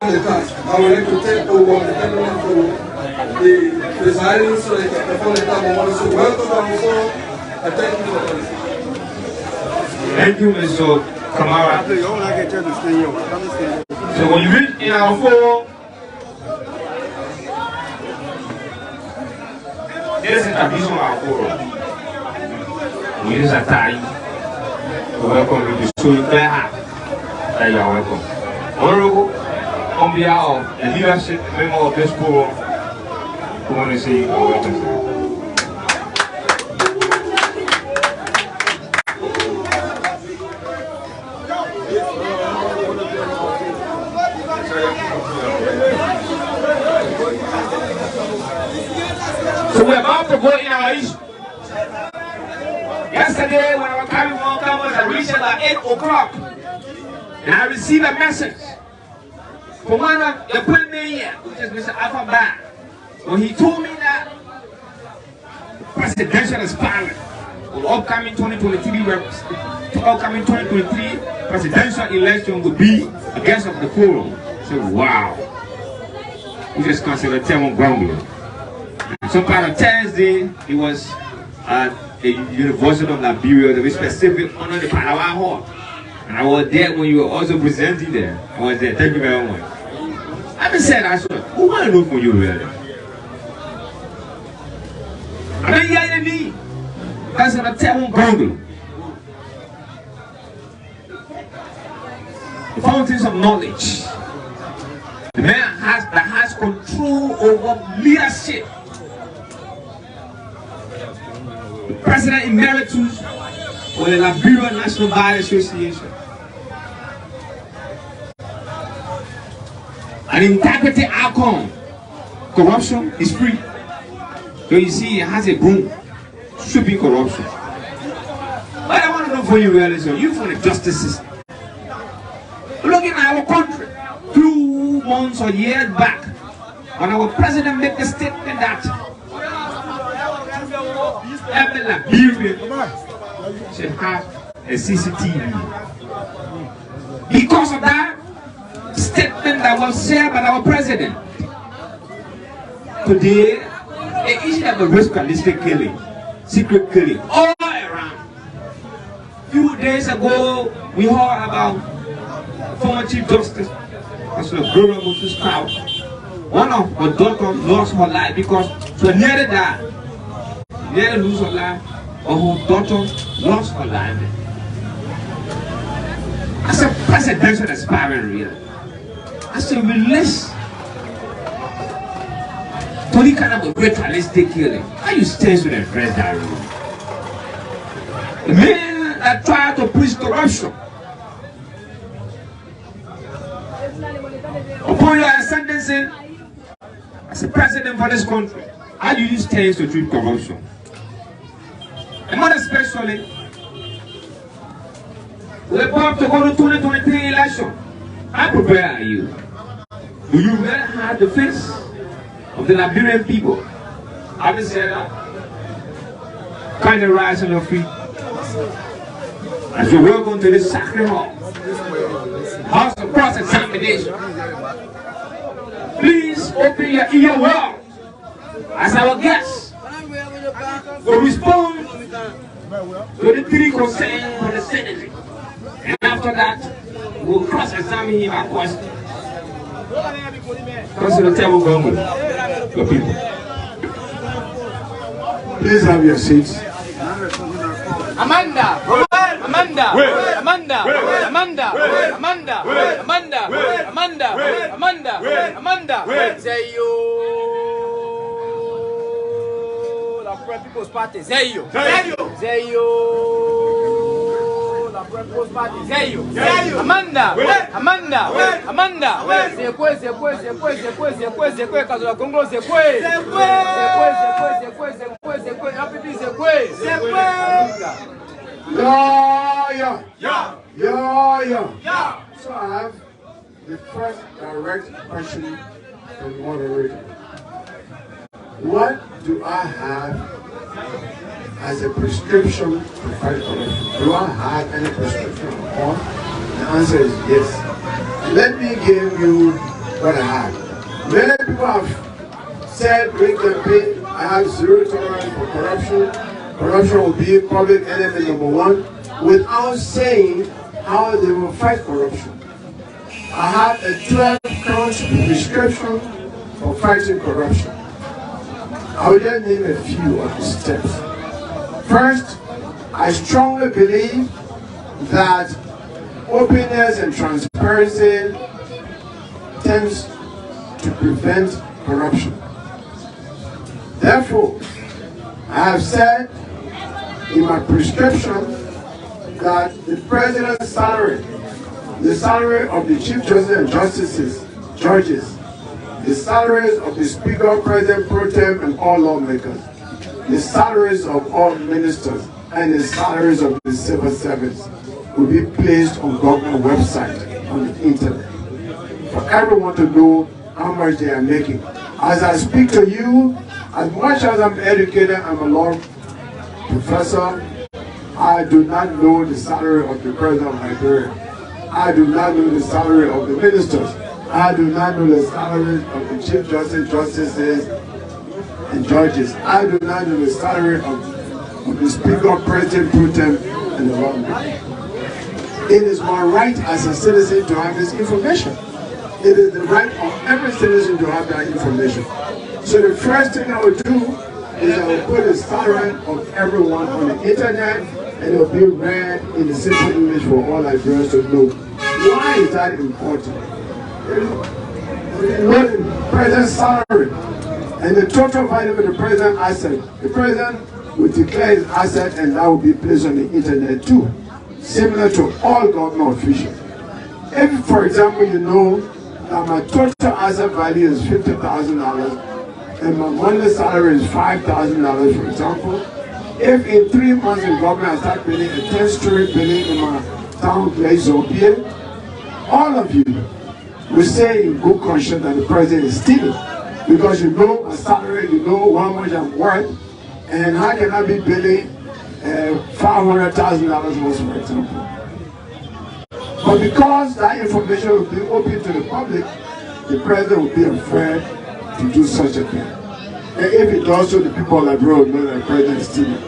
the task. I would like to take over the gentleman to the presiding so they can perform the time of so welcome to our show and thank you for this. Thank you, Mr. Kamara. So when you reach in our forum, this is tradition of our forum. We use a time to welcome you to show you that you are welcome. Honorable, on behalf of the leadership member of this forum, we want to say you are welcome. So we're about to go in our issue. Yesterday, when our carrying on campus, I reached about 8 o'clock, and I received a message from one of the put me here, which is Mr. Alpha Bar. When he told me that presidential aspirant for the upcoming 2023 presidential election would be a guest of the forum. I said, wow. We just considered Tiawain Gongloe. Some part of Thursday, it was at the University of Liberia, the specific honor the Palawa Hall. And I was there when you were also presenting there. I was there. Thank you very much. I just said, I said, who want to know for you really? I don't hear me. That's what I tell you, Gongloe. The fountains of knowledge. The man that has control over leadership. The President Emeritus of the Liberia National Bar Association. An integrity outcome. Corruption is free. So you see, he has a broom sweeping corruption. But I want to know for you really, so you from the justice system. Looking at our country, 2 months or years back, when our president made the statement that every Liberian should have a CCTV. Because of that statement that was shared by our president, today, the issue of a ritualistic killing, secret killing, all around. A few days ago, we heard about former Chief Justice, Mr. Gbah Jallahket. One of her daughters lost her life because she nearly died. Nearly lose her life, but her daughter lost her life. As a presidential aspirant, really. As a release to the kind of a ritualistic killing, how you stand to address that rule? The men that try to preach corruption, upon your ascendancy as a president for this country, how do you stand to treat corruption? And more especially, we're about to go to 2023 election. How prepared are you? Do you really have the face of the Liberian people? Having said that, kind of rise on your feet as you welcome to this sacred hall, house of cross-examination. Please open your ear well as our guests will respond to the 3 concerns for the citizen. And after that, we'll cross-examine him at question. Consider Tiawain Gongloe, the people. Please have your seats. Amanda! Amanda! Amanda! Amanda! Amanda! Amanda! Amanda! Amanda! Amanda! Zeyo! La People's Party! Zeyo! Zeyo! La People's Party! Zeyo! Amanda! Amanda! Amanda! Zekwe! Kazo la Congo Zekwe! Happy Zekwe! Yeah. So I have the first direct question from the moderator. What do I have as a prescription to fight corruption? Do I have any prescription on? The answer is yes. Let me give you what I have. Many people have said during campaign, I have zero tolerance for corruption. Corruption will be public enemy number one, without saying how they will fight corruption. I have a 12-count prescription for fighting corruption. I will just name a few of the steps. First, I strongly believe that openness and transparency tends to prevent corruption. Therefore, I have said in my prescription that the president's salary, the salary of the chief justice and judges, the salaries of the speaker, president pro tem, and all lawmakers, the salaries of all ministers, and the salaries of the civil servants will be placed on government website on the internet for everyone to know how much they are making. As I speak to you, as much as I'm educated, I'm a law professor, I do not know the salary of the president of Liberia. I do not know the salary of the ministers. I do not know the salaries of the chief justice, justices, and judges. I do not know the salary of the speaker, president, pro tem, and the lawmaker. It is my right as a citizen to have this information. It is the right of every citizen to have that information. So the first thing I would do is I would put the salary of everyone on the internet, and it will be read in the simple English for all Nigerians to know. Why is that important? You know the president's salary and the total value of the president's asset. The president will declare his asset, and that will be placed on the internet too, similar to all government officials. If, for example, you know that my total asset value is $50,000 and my monthly salary is $5,000, for example, if in 3 months in government I start building a 10-story building in my town place, Zobia, all of you will say in good conscience that the president is stealing, because you know my salary, you know how much I'm worth, and how can I be building $500,000 worth, for example. But because that information will be open to the public, the president will be afraid to do such a thing. And if it does so, the people of Liberia will know that the president is stealing.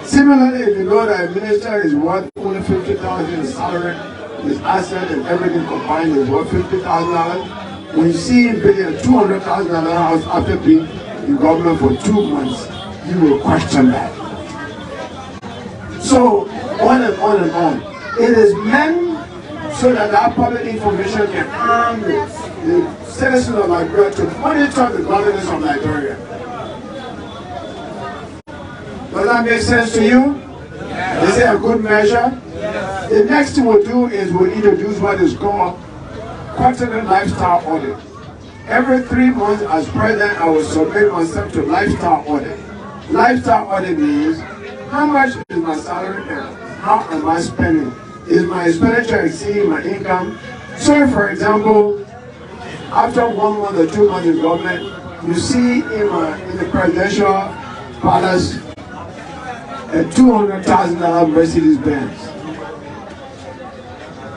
Similarly, if you know that a minister is worth only $50,000 in salary, his asset and everything combined is worth $50,000, when you see him building a $200,000 house after being in government for 2 months, you will question that. So, on and on and on. It is meant so that our public information can arm the citizens of Liberia to monitor the governance of Liberia. Does that make sense to you? Is it a good measure? The next thing we'll do is we'll introduce what is called quarterly lifestyle audit. Every 3 months as president, I will submit myself to lifestyle audit. Lifestyle audit means how much is my salary and how am I spending? Is my expenditure exceeding my income? So for example, after 1 month or 2 months in government, you see in the presidential palace a $200,000 Mercedes Benz.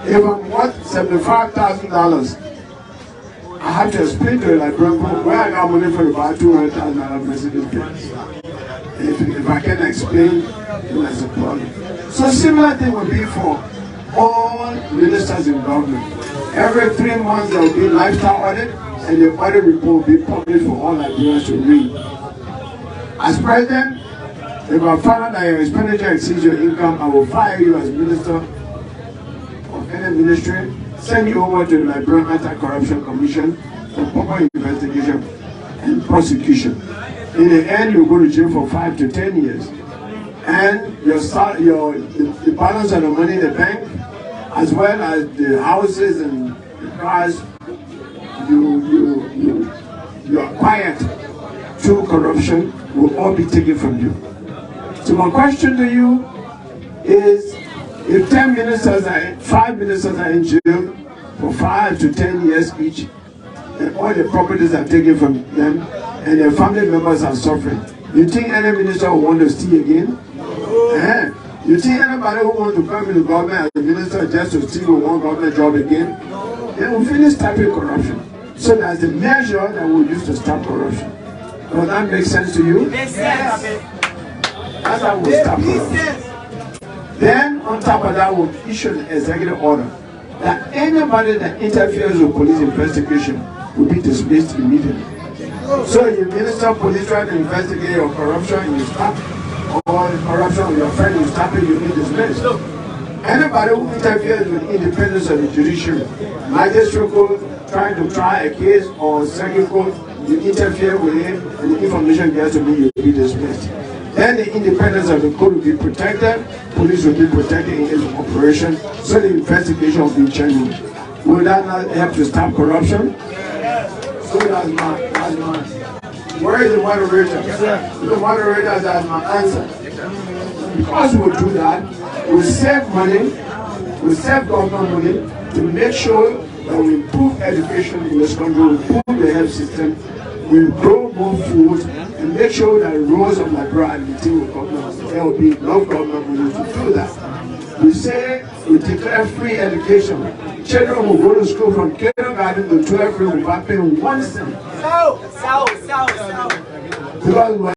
If I'm worth $75,000, I have to explain to the Liberian where I got money for about $200,000 Mercedes Benz. If I can explain, then that's a problem. So similar thing will be for all ministers in government. Every 3 months there will be lifestyle audit, and the audit report will be published for all Nigerians to read. As president, if I find out that your expenditure exceeds your income, I will fire you as minister of any ministry, send you over to the Liberian Anti-Corruption Commission for proper investigation and prosecution. In the end, you go to jail for 5 to 10 years. And the balance of the money in the bank, as well as the houses and the cars you acquired through corruption, will all be taken from you. So my question to you is, if 5 ministers are in jail for 5 to 10 years each, and all the properties are taken from them, and their family members are suffering, you think any minister will want to steal again? You think anybody who wants to come into government as a minister just to steal one government job again? They will finish typing corruption. So that's the measure that we use to stop corruption. Does that make sense to you? Makes sense. That's how we stop corruption. Then, on top of that, we issue an executive order that anybody that interferes with police investigation will be dismissed immediately. So if you minister of police trying to investigate your corruption, you stop, or the corruption of your friend, you stop it, you be dismissed. Anybody who interferes with the independence of the judiciary, magistrate court trying to try a case or circuit court, you interfere with him and the information gets to me, you will be dismissed. Then the independence of the court will be protected, police will be protected in its operation, so the investigation will be genuine. Will that not help to stop corruption? So that's my. Where is the moderator? The moderator, that's my answer. Because we do that, we save money, we save government money to make sure that we improve education in this country, we improve the health system, we grow more food, and make sure that roads of Liberia and the team will come. There will be enough government money to do that. We say we declare free education. Children will go to school from kindergarten to 12th grade without paying 1 cent. Because we